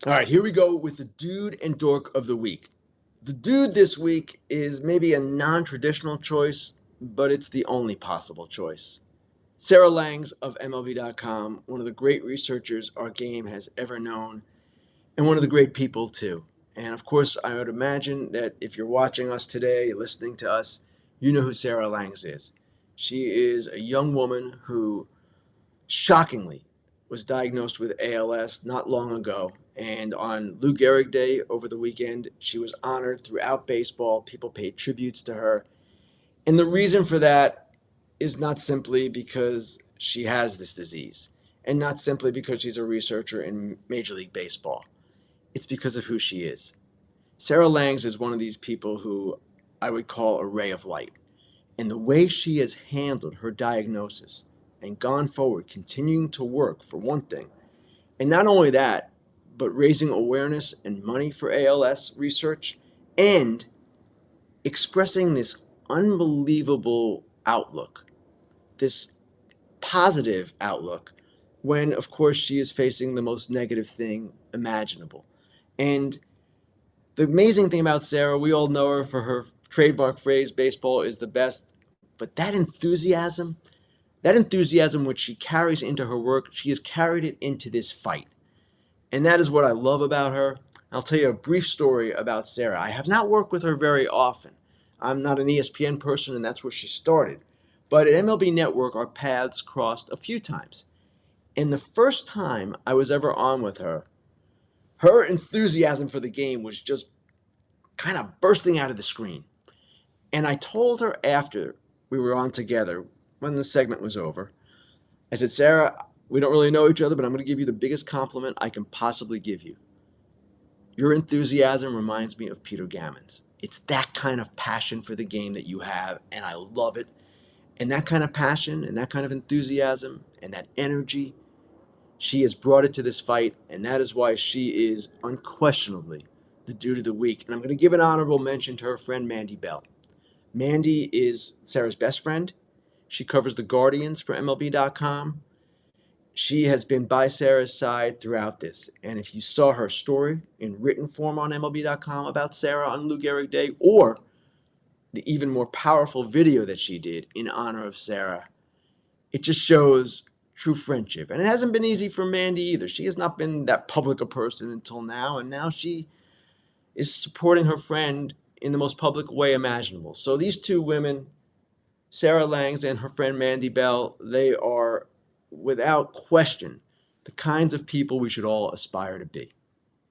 All right, here we go with the dude and dork of the week. The dude this week is maybe a non traditional choice, but it's the only possible choice. Sarah Langs of MLB.com, one of the great researchers our game has ever known, and one of the great people, too. And of course, I would imagine that if you're watching us today, listening to us, you know who Sarah Langs is. She is a young woman who shockingly was diagnosed with ALS not long ago. And on Lou Gehrig Day over the weekend, she was honored throughout baseball. People paid tributes to her. And the reason for that is not simply because she has this disease and not simply because she's a researcher in Major League Baseball. It's because of who she is. Sarah Langs is one of these people who I would call a ray of light. And the way she has handled her diagnosis and gone forward, continuing to work for one thing, and not only that, but raising awareness and money for ALS research and expressing this unbelievable outlook, this positive outlook, when, of course, she is facing the most negative thing imaginable. And the amazing thing about Sarah, we all know her for her trademark phrase, baseball is the best. But that enthusiasm which she carries into her work, she has carried it into this fight. And that is what I love about her. I'll tell you a brief story about Sarah. I have not worked with her very often. I'm not an ESPN person, and that's where she started. But at MLB Network, our paths crossed a few times. And the first time I was ever on with her enthusiasm for the game was just kind of bursting out of the screen. And I told her after we were on together, when the segment was over, I said, Sarah, we don't really know each other, but I'm going to give you the biggest compliment I can possibly give you. Your enthusiasm reminds me of Peter Gammon's. It's that kind of passion for the game that you have, and I love it. And that kind of passion and that kind of enthusiasm and that energy, she has brought it to this fight, and that is why she is unquestionably the dude of the week. And I'm going to give an honorable mention to her friend Mandy Bell. Mandy is Sarah's best friend. She covers the Guardians for MLB.com. She has been by Sarah's side throughout this. And if you saw her story in written form on MLB.com about Sarah on Lou Gehrig Day, or the even more powerful video that she did in honor of Sarah, it just shows true friendship. And it hasn't been easy for Mandy either. She has not been that public a person until now, and now she is supporting her friend in the most public way imaginable. So these two women, Sarah Langs and her friend Mandy Bell, they are without question the kinds of people we should all aspire to be.